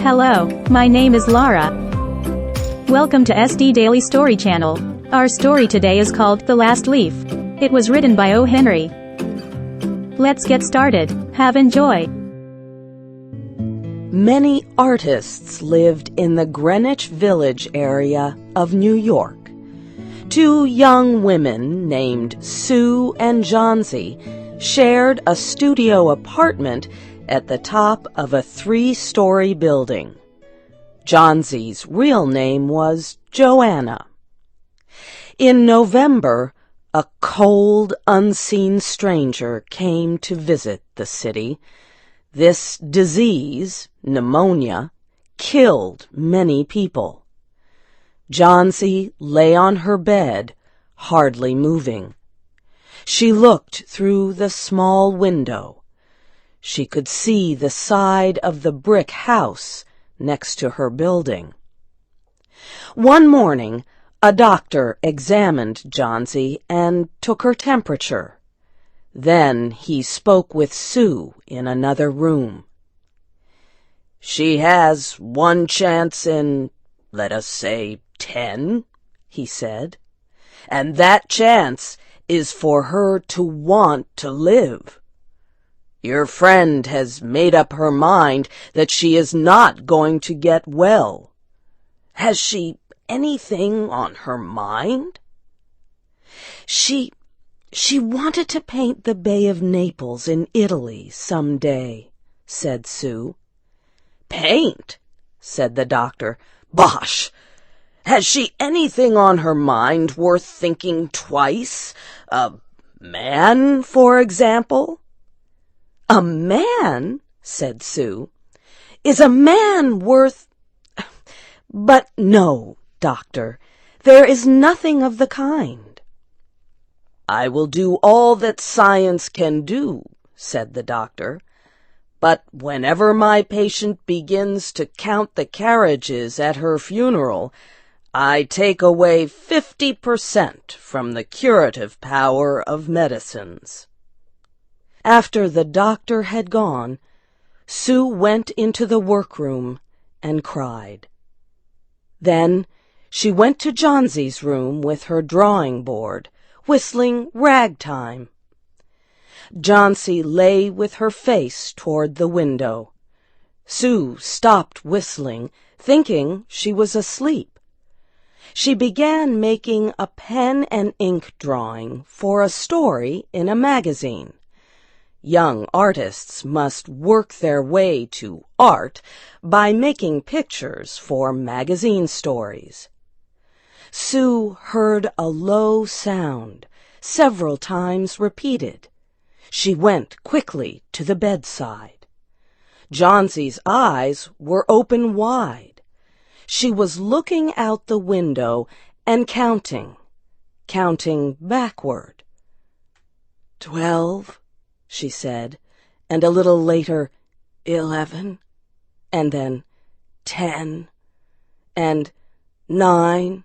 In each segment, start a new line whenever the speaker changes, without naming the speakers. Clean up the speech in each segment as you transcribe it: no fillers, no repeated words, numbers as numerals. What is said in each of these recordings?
Hello, my name is Lara. Welcome to SD Daily Story Channel. Our story today is called The Last Leaf. It was written by O. Henry. Let's get started. Have enjoy.
Many artists lived in the Greenwich Village area of New York. Two young women named Sue and Johnsy shared a studio apartment at the top of a 3-story building. Johnsy's real name was Joanna. In November, a cold, unseen stranger came to visit the city. This disease, pneumonia, killed many people. Johnsy lay on her bed, hardly moving. She looked through the small window. She could see the side of the brick house next to her building. One morning, a doctor examined Johnsy and took her temperature. Then he spoke with Sue in another room. "She has one chance in, let us say, 10, he said. "And that chance is for her to want to live. Your friend has made up her mind that she is not going to get well. Has she anything on her mind?" She wanted to paint the Bay of Naples in Italy some day," said Sue. "Paint?" said the doctor. "Bosh! Has she anything on her mind worth thinking twice? A man, for example?" "A man?" said Sue. "Is a man worth— But no, doctor, there is nothing of the kind." "I will do all that science can do," said the doctor. "But whenever my patient begins to count the carriages at her funeral, I take away 50% from the curative power of medicines." After the doctor had gone, Sue went into the workroom and cried. Then she went to Johnsy's room with her drawing board, whistling ragtime. Johnsy lay with her face toward the window. Sue stopped whistling, thinking she was asleep. She began making a pen and ink drawing for a story in a magazine. Young artists must work their way to art by making pictures for magazine stories. Sue heard a low sound, several times repeated. She went quickly to the bedside. Johnsy's eyes were open wide. She was looking out the window and counting backward. 12, she said, and a little later, 11, and then 10, and 9,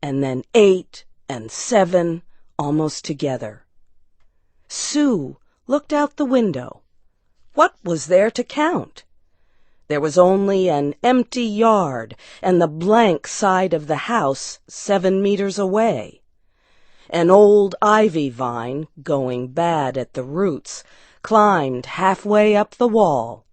and then 8 and 7, almost together. Sue looked out the window. What was there to count? There was only an empty yard and the blank side of the house 7 meters away. An old ivy vine, going bad at the roots, climbed halfway up the wall.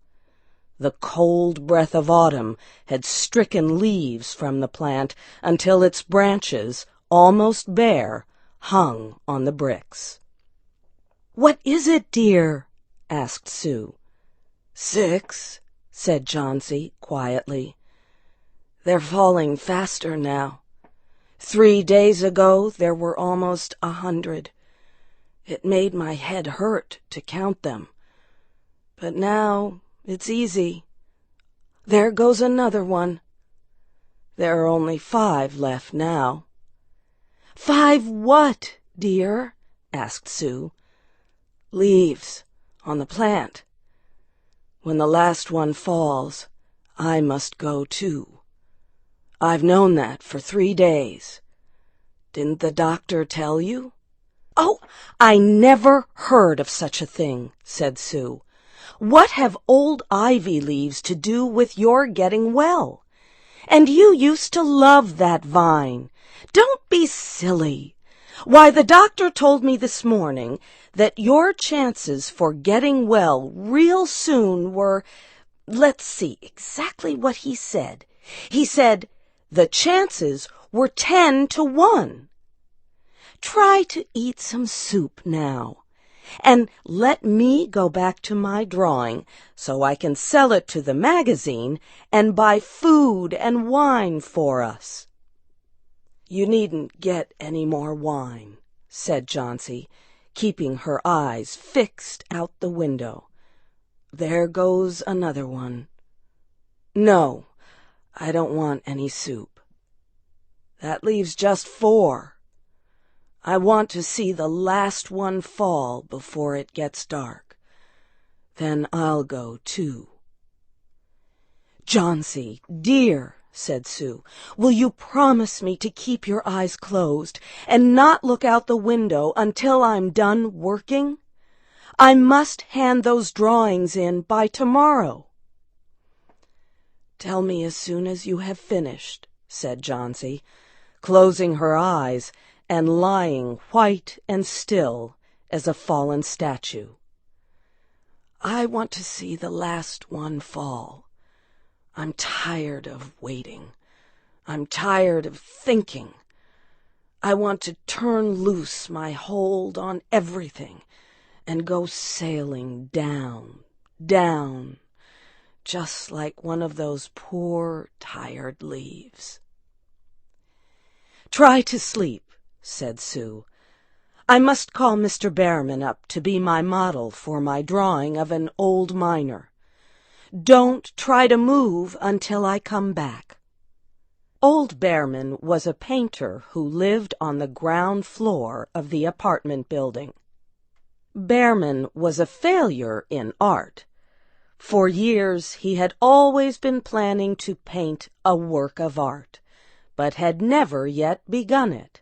The cold breath of autumn had stricken leaves from the plant until its branches, almost bare, hung on the bricks. "What is it, dear?" asked Sue. 6, said Johnsy quietly. "They're falling faster now. 3 days ago there were almost 100. It made my head hurt to count them. But now it's easy. There goes another one. There are only 5 left now." "5 what, dear?" asked Sue. "Leaves on the plant. When the last one falls, I must go too. I've known that for 3 days. Didn't the doctor tell you?" "Oh, I never heard of such a thing," said Sue. What have old ivy leaves to do with your getting well? And you used to love that vine. Don't be silly. Why, the doctor told me this morning that your chances for getting well real soon were, let's see exactly what he said. He said the chances were 10 to 1. Try to eat some soup now, and let me go back to my drawing so I can sell it to the magazine and buy food and wine for us." "You needn't get any more wine," said Johnsy, keeping her eyes fixed out the window. "There goes another one. No, I don't want any soup. That leaves just 4. I want to see the last one fall before it gets dark. Then I'll go too." "Johnsy, dear," said Sue, "will you promise me to keep your eyes closed and not look out the window until I'm done working? I must hand those drawings in by tomorrow." "Tell me as soon as you have finished," said Johnsy, closing her eyes and lying white and still as a fallen statue. "I want to see the last one fall. I'm tired of waiting. I'm tired of thinking. I want to turn loose my hold on everything and go sailing down, down, just like one of those poor, tired leaves." "Try to sleep," said Sue. "I must call Mr. Behrman up to be my model for my drawing of an old miner. Don't try to move until I come back." Old Behrman was a painter who lived on the ground floor of the apartment building. Behrman was a failure in art. For years he had always been planning to paint a work of art, but had never yet begun it.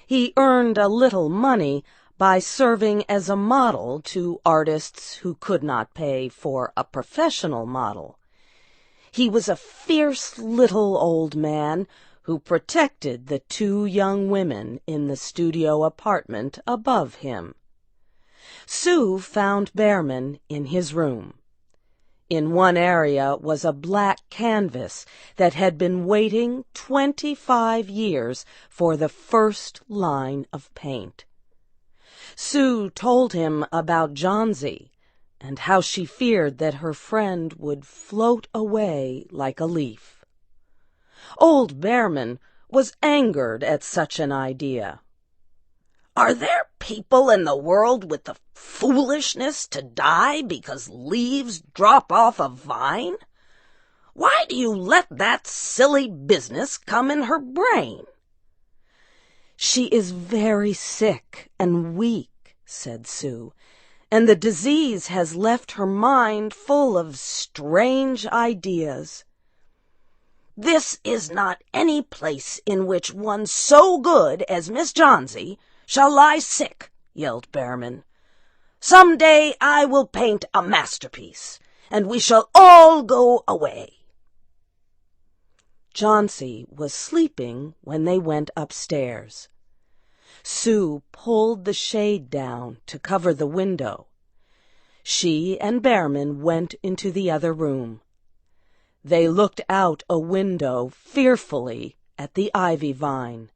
He earned a little money by serving as a model to artists who could not pay for a professional model. He was a fierce little old man who protected the 2 young women in the studio apartment above him. Sue found Behrman in his room. In one area was a black canvas that had been waiting 25 years for the first line of paint. Sue told him about Johnsy and how she feared that her friend would float away like a leaf. Old Behrman was angered at such an idea. "Are there people in the world with the foolishness to die because leaves drop off a vine? Why do you let that silly business come in her brain?" "She is very sick and weak," said Sue, "and the disease has left her mind full of strange ideas." "This is not any place in which one so good as Miss Johnsy shall lie sick," yelled Behrman. "Some day I will paint a masterpiece, and we shall all go away." Johnsy was sleeping when they went upstairs. Sue pulled the shade down to cover the window. She and Behrman went into the other room. They looked out a window fearfully at the ivy vine.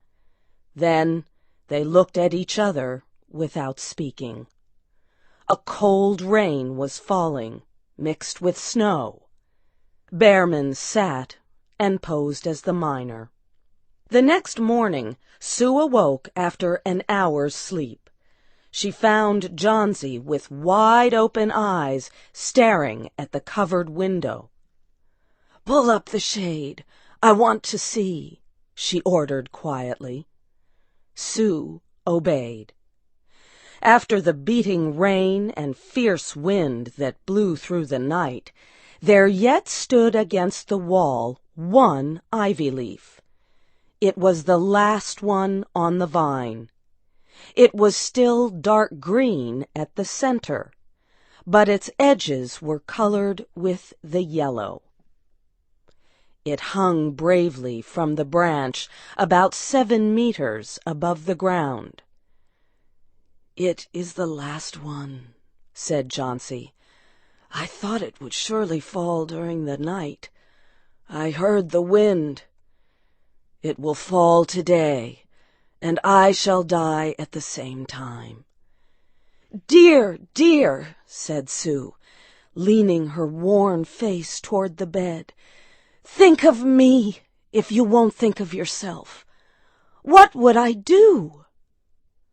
Then they looked at each other without speaking. A cold rain was falling, mixed with snow. Behrman sat and posed as the miner. The next morning, Sue awoke after an hour's sleep. She found Johnsy with wide-open eyes staring at the covered window. "Pull up the shade. I want to see," she ordered quietly. Sue obeyed. After the beating rain and fierce wind that blew through the night, there yet stood against the wall one ivy leaf. It was the last one on the vine. It was still dark green at the center, but its edges were colored with the yellow. It hung bravely from the branch about 7 meters above the ground. "It is the last one," said Jauncey. "I thought it would surely fall during the night. I heard the wind. It will fall today, and I shall die at the same time." "Dear, dear," said Sue, leaning her worn face toward the bed, "think of me if you won't think of yourself. What would I do?"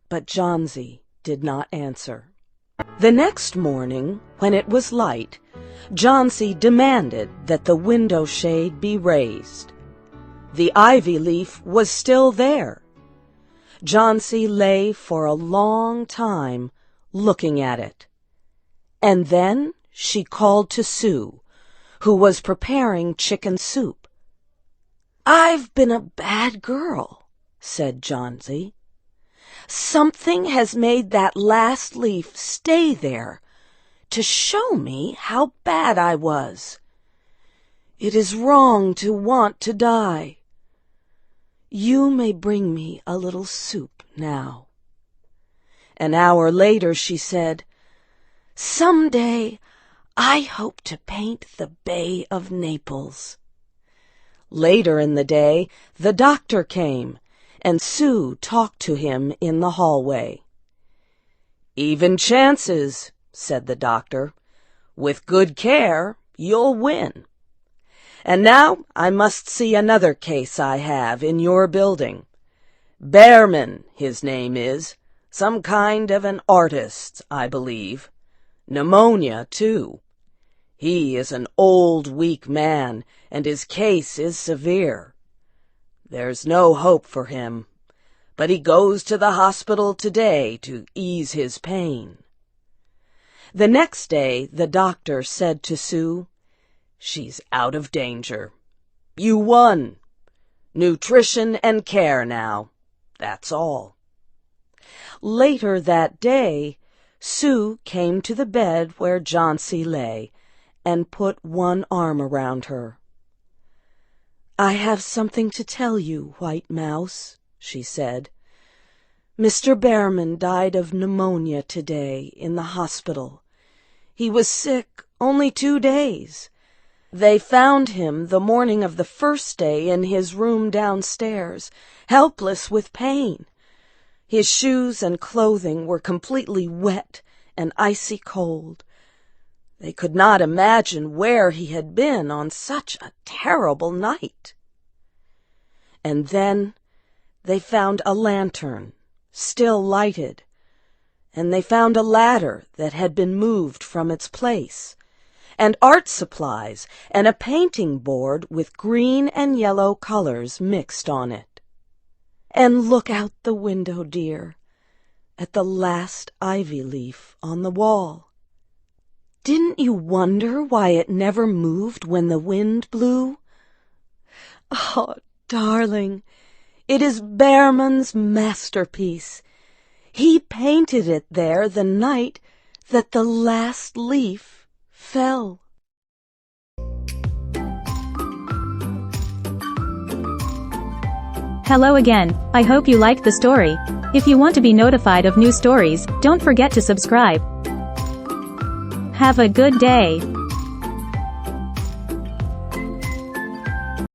But Jauncey did not answer. The next morning, when it was light, Jauncey demanded that the window shade be raised. The ivy leaf was still there. Jauncey lay for a long time looking at it. And then she called to Sue, who was preparing chicken soup. "I've been a bad girl," said Jauncey. "Something has made that last leaf stay there to show me how bad I was. It is wrong to want to die. You may bring me a little soup now." An hour later she said, "Some day I hope to paint the Bay of Naples." Later in the day, the doctor came, and Sue talked to him in the hallway. "Even chances," said the doctor. "With good care, you'll win. And now I must see another case I have in your building. Behrman, his name is. Some kind of an artist, I believe. Pneumonia, too. He is an old, weak man, and his case is severe. There's no hope for him, but he goes to the hospital today to ease his pain." The next day the doctor said to Sue, "She's out of danger. You won. Nutrition and care now. That's all." Later that day, Sue came to the bed where Jauncey lay and put one arm around her. "I have something to tell you, White Mouse," she said. "Mr. Behrman died of pneumonia today in the hospital. He was sick only 2 days. They found him the morning of the first day in his room downstairs, helpless with pain. His shoes and clothing were completely wet and icy cold. They could not imagine where he had been on such a terrible night. And then they found a lantern, still lighted, and they found a ladder that had been moved from its place, and art supplies and a painting board with green and yellow colors mixed on it. And look out the window, dear, at the last ivy leaf on the wall. Didn't you wonder why it never moved when the wind blew? Oh, darling, it is Behrman's masterpiece. He painted it there the night that the last leaf fell."
Hello again, I hope you liked the story. If you want to be notified of new stories, don't forget to subscribe. Have a good day.